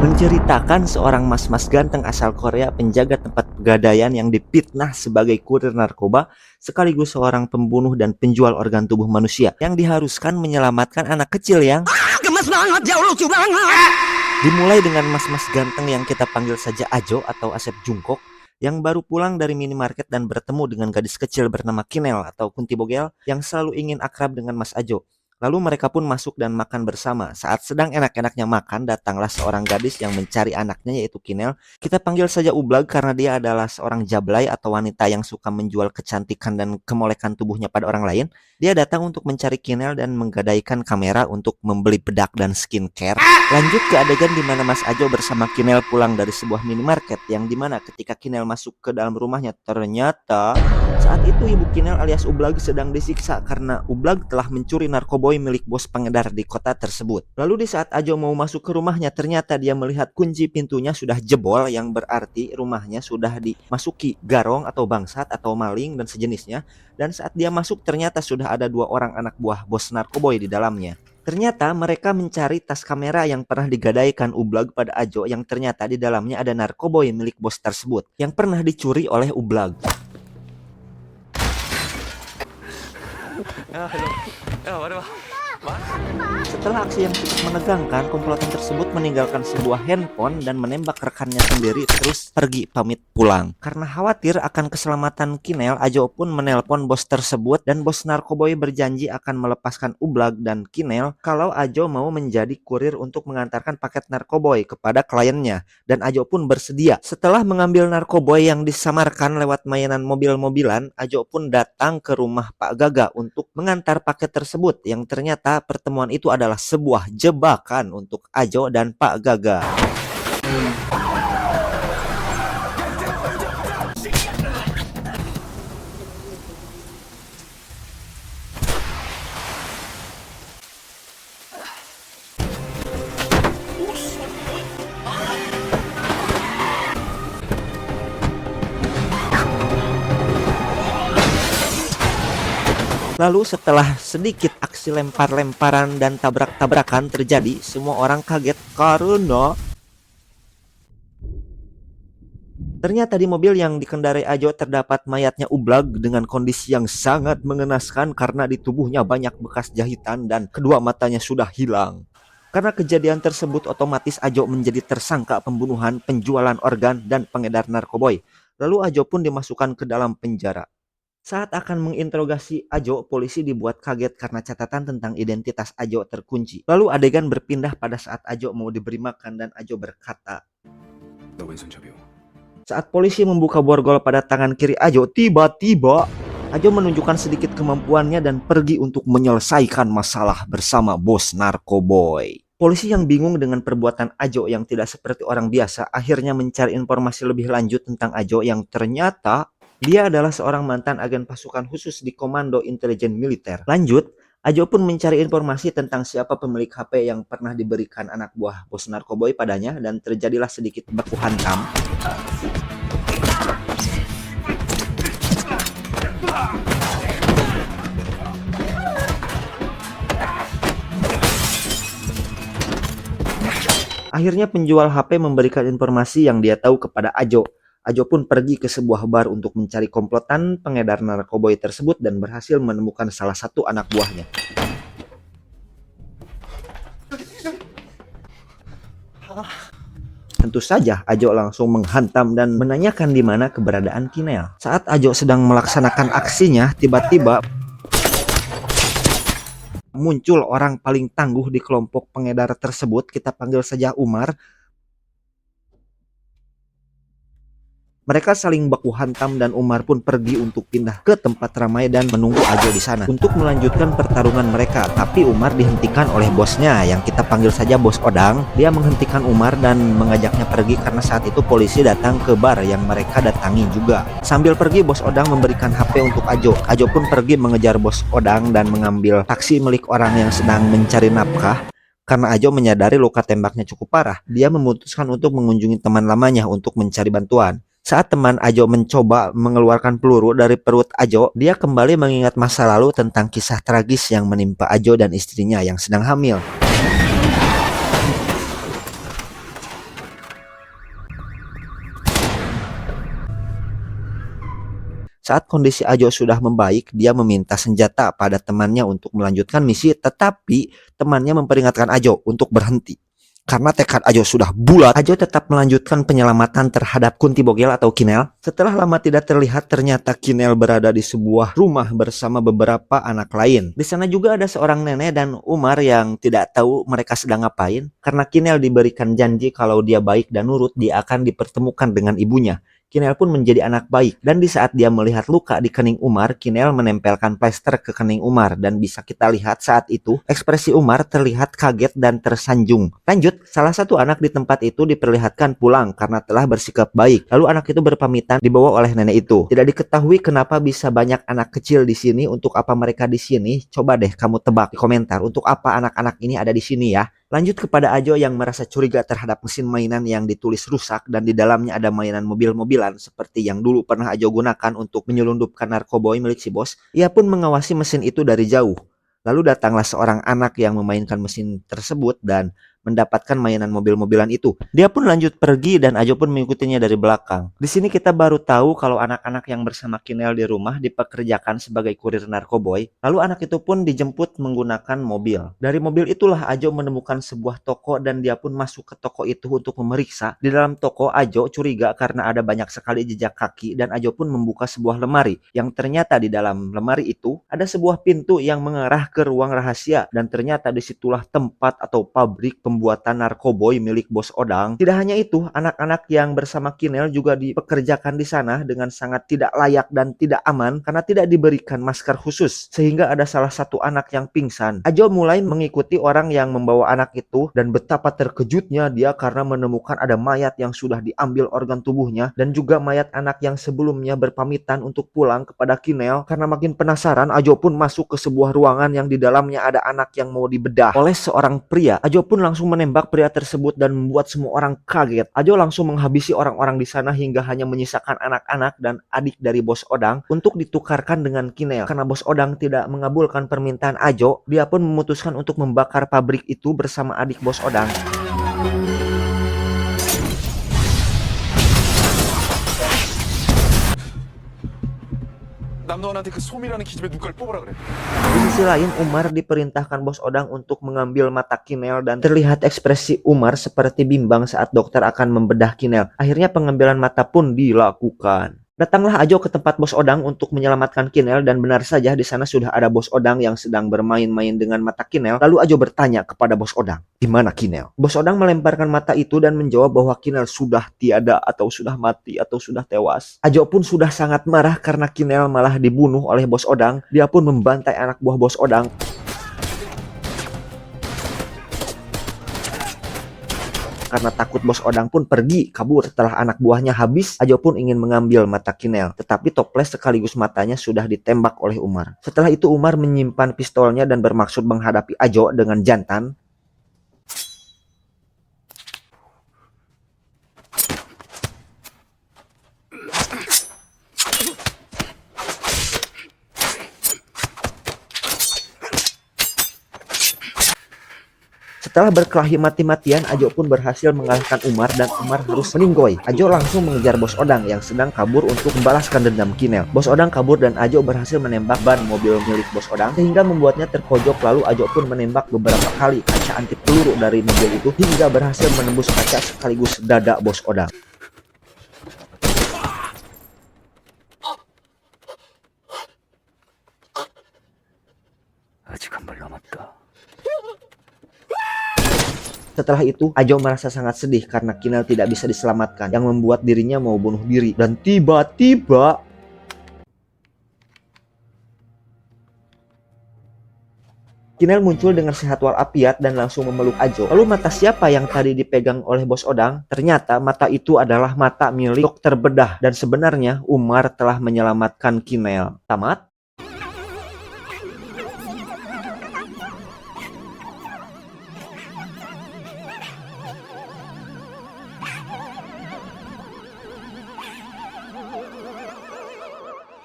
menceritakan seorang mas-mas ganteng asal Korea penjaga tempat pegadaian yang difitnah sebagai kurir narkoba sekaligus seorang pembunuh dan penjual organ tubuh manusia yang diharuskan menyelamatkan anak kecil yang gemes banget, jauh lucu banget. Dimulai dengan mas-mas ganteng yang kita panggil saja Ajo atau Asep Jungkok yang baru pulang dari minimarket dan bertemu dengan gadis kecil bernama Kinel atau Kunti Bogel yang selalu ingin akrab dengan Mas Ajo. Lalu mereka pun masuk dan makan bersama. Saat sedang enak-enaknya makan, datanglah seorang gadis yang mencari anaknya yaitu Kinel. Kita panggil saja Ublag karena dia adalah seorang jablay atau wanita yang suka menjual kecantikan dan kemolekan tubuhnya pada orang lain. Dia datang untuk mencari Kinel dan menggadaikan kamera untuk membeli bedak dan skincare. Lanjut ke adegan di mana Mas Ajo bersama Kinel pulang dari sebuah minimarket yang dimana ketika Kinel masuk ke dalam rumahnya ternyata saat itu ibu Kinel alias Ublag sedang disiksa karena Ublag telah mencuri narkoboy milik bos pengedar di kota tersebut. Lalu di saat Ajo mau masuk ke rumahnya ternyata dia melihat kunci pintunya sudah jebol yang berarti rumahnya sudah dimasuki garong atau bangsat atau maling dan sejenisnya. Dan saat dia masuk ternyata sudah ada 2 orang anak buah bos narkoboy di dalamnya. Ternyata mereka mencari tas kamera yang pernah digadaikan Ublag pada Ajo yang ternyata di dalamnya ada narkoboy milik bos tersebut yang pernah dicuri oleh Ublag. Setelah aksi yang cukup menegangkan, komplotan tersebut meninggalkan sebuah handphone dan menembak rekannya sendiri terus pergi pamit pulang. Karena khawatir akan keselamatan Kinel, Ajo pun menelpon bos tersebut dan bos narkoboy berjanji akan melepaskan Ublag dan Kinel kalau Ajo mau menjadi kurir untuk mengantarkan paket narkoboy kepada kliennya. Dan Ajo pun bersedia. Setelah mengambil narkoboy yang disamarkan lewat mainan mobil-mobilan, Ajo pun datang ke rumah Pak Gaga untuk mengantar paket tersebut yang ternyata pertemuan itu adalah sebuah jebakan untuk Ajo dan Pak Gaga. Lalu setelah sedikit aksi lempar-lemparan dan tabrak-tabrakan terjadi, semua orang kaget karena ternyata di mobil yang dikendarai Ajo terdapat mayatnya Ublag dengan kondisi yang sangat mengenaskan karena di tubuhnya banyak bekas jahitan dan kedua matanya sudah hilang. Karena kejadian tersebut otomatis Ajo menjadi tersangka pembunuhan, penjualan organ, dan pengedar narkoboy. Lalu Ajo pun dimasukkan ke dalam penjara. Saat akan menginterogasi Ajo, polisi dibuat kaget karena catatan tentang identitas Ajo terkunci. Lalu adegan berpindah pada saat Ajo mau diberi makan dan Ajo berkata, saat polisi membuka borgol pada tangan kiri Ajo, tiba-tiba Ajo menunjukkan sedikit kemampuannya dan pergi untuk menyelesaikan masalah bersama bos narkoboy. Polisi yang bingung dengan perbuatan Ajo yang tidak seperti orang biasa akhirnya mencari informasi lebih lanjut tentang Ajo yang ternyata dia adalah seorang mantan agen pasukan khusus di Komando Intelijen Militer. Lanjut, Ajo pun mencari informasi tentang siapa pemilik HP yang pernah diberikan anak buah bos narkoboy padanya dan terjadilah sedikit baku hantam. Akhirnya penjual HP memberikan informasi yang dia tahu kepada Ajo. Ajo pun pergi ke sebuah bar untuk mencari komplotan pengedar narkoboy tersebut dan berhasil menemukan salah satu anak buahnya. Tentu saja Ajo langsung menghantam dan menanyakan di mana keberadaan Kinel. Saat Ajo sedang melaksanakan aksinya, tiba-tiba muncul orang paling tangguh di kelompok pengedar tersebut, kita panggil saja Umar. Mereka saling baku hantam dan Umar pun pergi untuk pindah ke tempat ramai dan menunggu Ajo di sana untuk melanjutkan pertarungan mereka. Tapi Umar dihentikan oleh bosnya yang kita panggil saja Bos Odang. Dia menghentikan Umar dan mengajaknya pergi karena saat itu polisi datang ke bar yang mereka datangi juga. Sambil pergi Bos Odang memberikan HP untuk Ajo. Ajo pun pergi mengejar Bos Odang dan mengambil taksi milik orang yang sedang mencari nafkah. Karena Ajo menyadari luka tembaknya cukup parah, dia memutuskan untuk mengunjungi teman lamanya untuk mencari bantuan. Saat teman Ajo mencoba mengeluarkan peluru dari perut Ajo, dia kembali mengingat masa lalu tentang kisah tragis yang menimpa Ajo dan istrinya yang sedang hamil. Saat kondisi Ajo sudah membaik, dia meminta senjata pada temannya untuk melanjutkan misi, tetapi temannya memperingatkan Ajo untuk berhenti. Karena tekad Ajo sudah bulat, Ajo tetap melanjutkan penyelamatan terhadap Kunti Bogel atau Kinel. Setelah lama tidak terlihat, ternyata Kinel berada di sebuah rumah bersama beberapa anak lain. Di sana juga ada seorang nenek dan Umar yang tidak tahu mereka sedang ngapain. Karena Kinel diberikan janji kalau dia baik dan nurut, dia akan dipertemukan dengan ibunya. Kinel pun menjadi anak baik, dan di saat dia melihat luka di kening Umar, Kinel menempelkan plester ke kening Umar, dan bisa kita lihat saat itu ekspresi Umar terlihat kaget dan tersanjung. Lanjut, salah satu anak di tempat itu diperlihatkan pulang karena telah bersikap baik. Lalu anak itu berpamitan dibawa oleh nenek itu. Tidak diketahui kenapa bisa banyak anak kecil di sini. Untuk apa mereka di sini? Coba deh kamu tebak di komentar. Untuk apa anak-anak ini ada di sini ya? Lanjut kepada Ajo yang merasa curiga terhadap mesin mainan yang ditulis rusak dan di dalamnya ada mainan mobil-mobilan seperti yang dulu pernah Ajo gunakan untuk menyelundupkan narkoboy milik si bos. Ia pun mengawasi mesin itu dari jauh. Lalu datanglah seorang anak yang memainkan mesin tersebut dan mendapatkan mainan mobil-mobilan itu. Dia pun lanjut pergi dan Ajo pun mengikutinya dari belakang. Di sini kita baru tahu kalau anak-anak yang bersama Kinel di rumah dipekerjakan sebagai kurir narkoboy. Lalu anak itu pun dijemput menggunakan mobil. Dari mobil itulah Ajo menemukan sebuah toko dan dia pun masuk ke toko itu untuk memeriksa. Di dalam toko Ajo curiga karena ada banyak sekali jejak kaki dan Ajo pun membuka sebuah lemari. Yang ternyata di dalam lemari itu ada sebuah pintu yang mengarah ke ruang rahasia dan ternyata disitulah tempat atau pabrik pembuatan narkoboy milik Bos Odang. Tidak hanya itu, anak-anak yang bersama Kinel juga dipekerjakan di sana dengan sangat tidak layak dan tidak aman karena tidak diberikan masker khusus, sehingga ada salah satu anak yang pingsan. Ajo mulai mengikuti orang yang membawa anak itu dan betapa terkejutnya dia karena menemukan ada mayat yang sudah diambil organ tubuhnya dan juga mayat anak yang sebelumnya berpamitan untuk pulang kepada Kinel. Karena makin penasaran, Ajo pun masuk ke sebuah ruangan yang di dalamnya ada anak yang mau dibedah oleh seorang pria. Ajo pun langsung menembak pria tersebut dan membuat semua orang kaget. Ajo langsung menghabisi orang-orang di sana hingga hanya menyisakan anak-anak dan adik dari Bos Odang untuk ditukarkan dengan Kinel. Karena Bos Odang tidak mengabulkan permintaan Ajo, dia pun memutuskan untuk membakar pabrik itu bersama adik Bos Odang. Di sisi lain, Umar diperintahkan Bos Odang untuk mengambil mata Kinel dan terlihat ekspresi Umar seperti bimbang saat dokter akan membedah Kinel. Akhirnya pengambilan mata pun dilakukan. Datanglah Ajo ke tempat Bos Odang untuk menyelamatkan Kinel dan benar saja di sana sudah ada Bos Odang yang sedang bermain-main dengan mata Kinel. Lalu Ajo bertanya kepada Bos Odang, "Di mana Kinel?" Bos Odang melemparkan mata itu dan menjawab bahwa Kinel sudah tiada atau sudah mati atau sudah tewas. Ajo pun sudah sangat marah karena Kinel malah dibunuh oleh Bos Odang. Dia pun membantai anak buah Bos Odang. Karena takut Bos Odang pun pergi kabur. Setelah anak buahnya habis, Ajo pun ingin mengambil mata Kinel. Tetapi toples sekaligus matanya sudah ditembak oleh Umar. Setelah itu Umar menyimpan pistolnya dan bermaksud menghadapi Ajo dengan jantan. Setelah berkelahi mati-matian, Ajo pun berhasil mengalahkan Umar dan Umar harus meninggoy. Ajo langsung mengejar Bos Odang yang sedang kabur untuk membalaskan dendam Kinel. Bos Odang kabur dan Ajo berhasil menembak ban mobil milik Bos Odang sehingga membuatnya terpojok. Lalu Ajo pun menembak beberapa kali kaca anti peluru dari mobil itu hingga berhasil menembus kaca sekaligus dada Bos Odang. Setelah itu, Ajo merasa sangat sedih karena Kinel tidak bisa diselamatkan, yang membuat dirinya mau bunuh diri. Dan tiba-tiba Kinel muncul dengan sehat walafiat dan langsung memeluk Ajo. Lalu mata siapa yang tadi dipegang oleh Bos Odang? Ternyata mata itu adalah mata milik dokter bedah. Dan sebenarnya Umar telah menyelamatkan Kinel. Tamat.